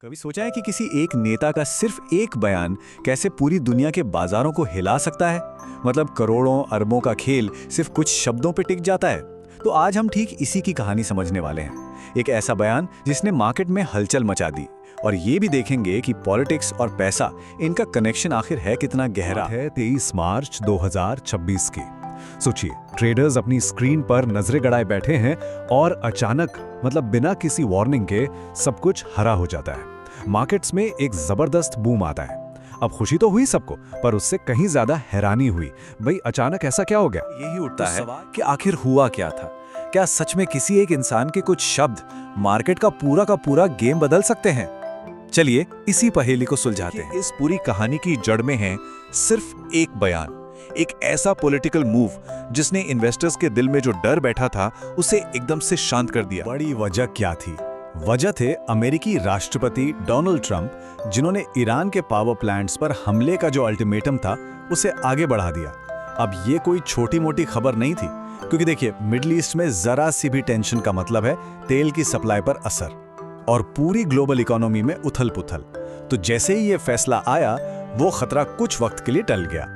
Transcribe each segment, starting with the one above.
कभी सोचा है कि किसी एक नेता का सिर्फ एक बयान कैसे पूरी दुनिया के बाजारों को हिला सकता है? मतलब करोड़ों अरबों का खेल सिर्फ कुछ शब्दों पे टिक जाता है। तो आज हम ठीक इसी की कहानी समझने वाले हैं। एक ऐसा बयान जिसने मार्केट में हलचल मचा दी, और ये भी देखेंगे कि पॉलिटिक्स और पैसा, इनका कनेक्शन आखिर है कितना गहरा है। 23 मार्च 2026 की सोचिए, ट्रेडर्स अपनी स्क्रीन पर नजरें गड़ाए बैठे हैं और अचानक बिना किसी वार्निंग के सब कुछ हरा हो जाता है। मार्केट्स में एक जबरदस्त बूम आता है। अब खुशी तो हुई सबको, पर उससे कहीं ज्यादा हैरानी हुई। भाई अचानक ऐसा क्या हो गया? यही उठता है कि आखिर हुआ क्या था। क्या सच में किसी एक इंसान के कुछ शब्द मार्केट का पूरा गेम बदल सकते हैं? चलिए इसी पहेली को सुलझाते हैं। इस पूरी कहानी की जड़ में है सिर्फ एक बयान, एक ऐसा पॉलिटिकल मूव जिसने इन्वेस्टर्स के दिल में जो डर बैठा था उसे एकदम से शांत कर दिया। बड़ी वजह क्या थी? वजह थे अमेरिकी राष्ट्रपति डोनाल्ड ट्रंप, जिन्होंने ईरान के पावर प्लांट्स पर हमले का जो अल्टीमेटम था उसे आगे बढ़ा दिया। अब ये कोई छोटी मोटी खबर नहीं थी, क्योंकि देखिए, मिडिल ईस्ट में जरा सी भी टेंशन का मतलब है तेल की सप्लाई पर असर और पूरी ग्लोबल इकोनॉमी में उथल पुथल। तो जैसे ही ये फैसला आया, वो खतरा कुछ वक्त के लिए टल गया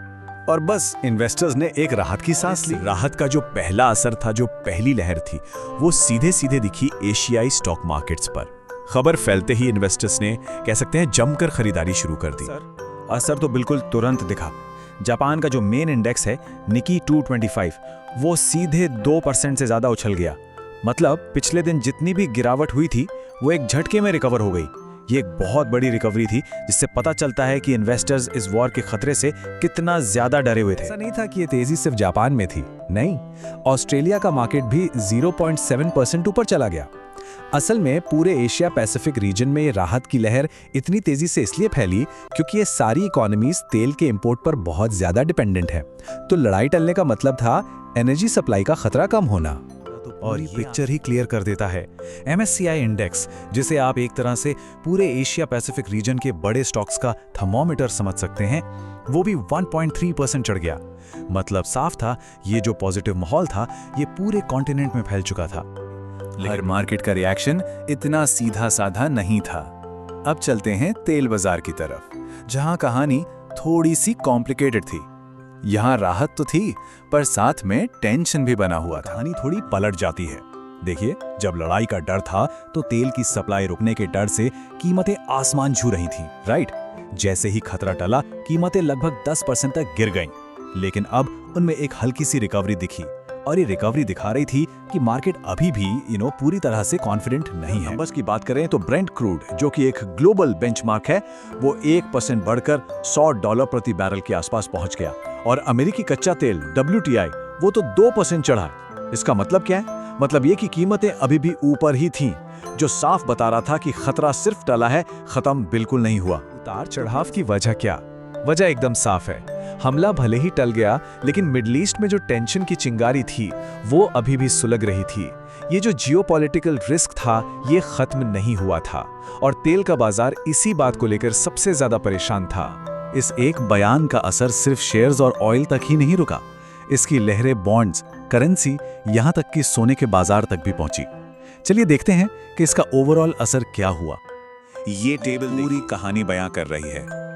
और बस इन्वेस्टर्स ने एक राहत की सांस ली। राहत का जो पहला असर था, जो पहली लहर थी, वो सीधे सीधे दिखी एशियाई स्टॉक मार्केट्स पर। खबर फैलते ही इन्वेस्टर्स ने, कह सकते हैं, जमकर खरीदारी शुरू कर दी। असर तो बिल्कुल तुरंत दिखा। जापान का जो मेन इंडेक्स है निकी 225, वो सीधे 2% से ज्यादा उछल गया। मतलब पिछले दिन जितनी भी गिरावट हुई थी वो एक झटके में रिकवर हो गई। ये एक बहुत बड़ी रिकवरी थी, जिससे पता चलता है कि इन्वेस्टर्स इस वॉर के खतरे से कितना ज्यादा डरे हुए थे। ऐसा नहीं था कि ये तेजी सिर्फ जापान में थी, नहीं, ऑस्ट्रेलिया का मार्केट भी 0.7% ऊपर चला गया। असल में पूरे एशिया पैसिफिक रीजन में ये राहत की लहर इतनी तेजी से इसलिए फैली क्योंकि ये सारी इकोनॉमीज तेल के इंपोर्ट पर बहुत ज्यादा डिपेंडेंट है। तो लड़ाई टलने का मतलब था एनर्जी सप्लाई का खतरा कम होना। और ये पिक्चर ही क्लियर कर देता है। MSCI इंडेक्स, जिसे आप एक तरह से पूरे एशिया पैसिफिक रीजन के बड़े स्टॉक्स का थर्मोमीटर समझ सकते हैं, वो भी 1.3% चढ़ गया। मतलब साफ था, ये जो पॉजिटिव माहौल था ये पूरे कॉन्टिनेंट में फैल चुका था। लेकिन मार्केट का रिएक्शन इतना सीधा साधा नहीं था। अब चलते हैं तेल बाजार की तरफ, जहां कहानी थोड़ी सी कॉम्प्लिकेटेड थी। यहां राहत तो थी, पर साथ में टेंशन भी बना हुआ था। कहानी थोड़ी पलट जाती है। देखिए, जब लड़ाई का डर था तो तेल की सप्लाई रुकने के डर से कीमतें आसमान छू रही थीं, राइट? जैसे ही खतरा टला, कीमतें लगभग 10% तक गिर गईं। लेकिन अब उनमें एक हल्की सी रिकवरी दिखी, और ये रिकवरी दिखा रही थी कि मार्केट अभी भी पूरी तरह से कॉन्फिडेंट नहीं है। नंबर्स की बात करें तो ब्रेंट क्रूड, जो कि एक ग्लोबल बेंचमार्क है, वो 1% बढ़कर $100 प्रति बैरल के आसपास पहुंच गया। और अमेरिकी कच्चा तेल WTI, वो तो 2% चढ़ा। इसका मतलब क्या है? मतलब ये कि कीमतें अभी भी ऊपर ही थीं, जो साफ बता रहा था कि खतरा सिर्फ टला है, खत्म बिल्कुल नहीं हुआ। उतार चढ़ाव की वजह क्या? वजह एकदम साफ है। हमला भले ही टल गया, लेकिन मिडिल ईस्ट में जो टेंशन की चिंगारी थी वो अभी भी सुलग रही थी। ये जो जियोपॉलिटिकल रिस्क था, ये खत्म नहीं हुआ था, और तेल का बाजार इसी बात को लेकर सबसे ज्यादा परेशान था। इस एक बयान का असर सिर्फ शेयर्स और ऑयल तक ही नहीं रुका। इसकी लहरें बॉन्ड्स, करेंसी, यहां तक कि सोने के बाजार तक भी पहुंची। चलिए देखते हैं कि इसका ओवरऑल असर क्या हुआ। ये टेबल पूरी कहानी बयां कर रही है।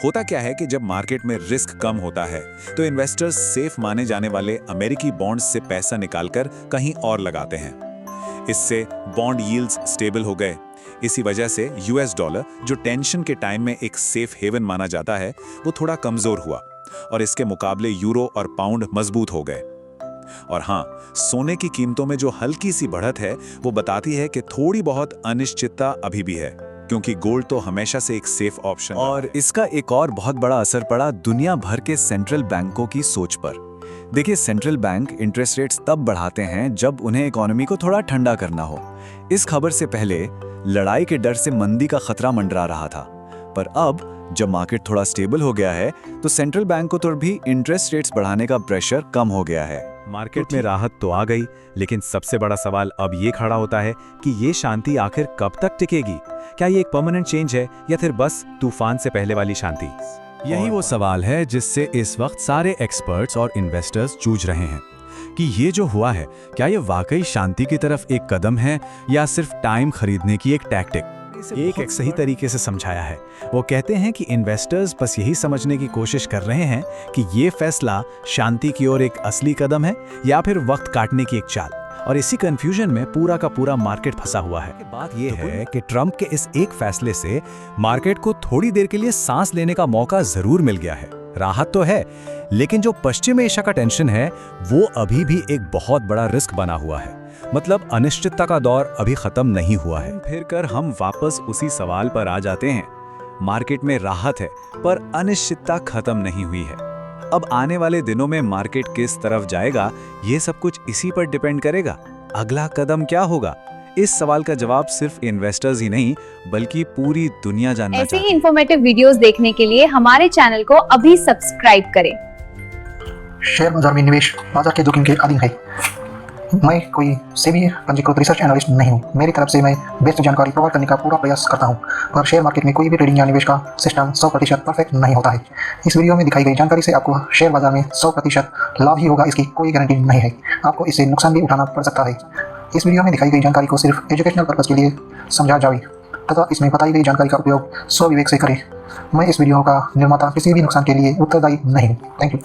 होता क्या है कि जब मार्केट में रिस्क कम होता है तो इन्वेस्टर्स सेफ माने जाने वाले अमेरिकी बॉन्ड्स से पैसा निकालकर कहीं और लगाते हैं। इससे बॉन्ड यील्ड्स स्टेबल हो गए। इसी वजह से US डॉलर, जो टेंशन के टाइम में एक सेफ हेवन माना जाता है, वो थोड़ा कमजोर हुआ, और इसके मुकाबले यूरो और पाउंड मजबूत हो गए। और हाँ, सोने की कीमतों में जो हल्की सी बढ़त है, वो बताती है कि थोड़ी बहुत अनिश्चितता अभी भी है, क्योंकि गोल्ड तो हमेशा से एक सेफ ऑप्शन। और इसका एक और बहुत बड़ा असर पड़ा दुनिया भर के सेंट्रल बैंकों की सोच पर। देखिए, सेंट्रल बैंक इंटरेस्ट रेट्स तब बढ़ाते हैं जब उन्हें इकोनॉमी को थोड़ा ठंडा करना हो। इस खबर से पहले लड़ाई के डर से मंदी का खतरा मंडरा रहा था, पर अब जब मार्केट थोड़ा स्टेबल हो गया है तो सेंट्रल बैंकों तो भी इंटरेस्ट रेट्स बढ़ाने का प्रेशर कम हो गया है। मार्केट में राहत तो आ गई, लेकिन सबसे बड़ा सवाल अब ये खड़ा होता है कि ये शांति आखिर कब तक टिकेगी? क्या ये एक परमानेंट चेंज है या फिर बस तूफान से पहले वाली शांति? यही वो सवाल है जिससे इस वक्त सारे एक्सपर्ट्स और इन्वेस्टर्स जूझ रहे हैं कि ये जो हुआ है, क्या ये वाकई शांति की तरफ एक कदम है या सिर्फ टाइम खरीदने की एक टैक्टिक? एक सही तरीके से समझाया है। वो कहते हैं कि इन्वेस्टर्स बस यही समझने की कोशिश कर रहे हैं कि ये फैसला शांति की ओर एक असली कदम है या फिर वक्त काटने की एक चाल, और इसी कंफ्यूजन में पूरा का पूरा मार्केट फंसा हुआ है। बात यह है कि ट्रंप के इस एक फैसले से मार्केट को थोड़ी देर के लिए सांस लेने का मौका जरूर मिल गया है। राहत तो है, लेकिन जो पश्चिम एशिया का टेंशन है वो अभी भी एक बहुत बड़ा रिस्क बना हुआ है। मतलब अनिश्चितता का दौर अभी खत्म नहीं हुआ है। फिर कर हम वापस उसी सवाल पर आ जाते हैं। मार्केट में राहत है पर अनिश्चितता खत्म नहीं हुई है। अब आने वाले दिनों में मार्केट किस तरफ जाएगा, ये सब कुछ इसी पर डिपेंड करेगा। अगला कदम क्या होगा, इस सवाल का जवाब सिर्फ इन्वेस्टर्स ही नहीं बल्कि पूरी दुनिया जानना ऐसे ही चाहती है। इंफॉर्मेटिव वीडियोस देखने के लिए हमारे चैनल को अभी सब्सक्राइब करें। शेयर बाजार में निवेश बाजार के जोखिम के अधीन है। मैं कोई सेबी पंजीकृत रिसर्च एनालिस्ट नहीं हूँ। मेरी तरफ से मैं बेस्ट जानकारी प्रोवाइड करने का पूरा प्रयास करता हूँ, पर शेयर मार्केट में कोई भी ट्रेडिंग या निवेश का सिस्टम 100% परफेक्ट नहीं होता है। इस वीडियो में दिखाई गई जानकारी से आपको शेयर बाजार में 100% लाभ ही होगा, इसकी कोई गारंटी नहीं है। आपको इससे नुकसान भी उठाना पड़ सकता है। इस वीडियो में दिखाई गई जानकारी को सिर्फ एजुकेशनल पर्पज के लिए समझा जाए तथा इसमें बताई गई जानकारी का उपयोग स्वविवेक से करें। मैं इस वीडियो का निर्माता किसी भी नुकसान के लिए उत्तरदायी नहीं हूँ। Thank you.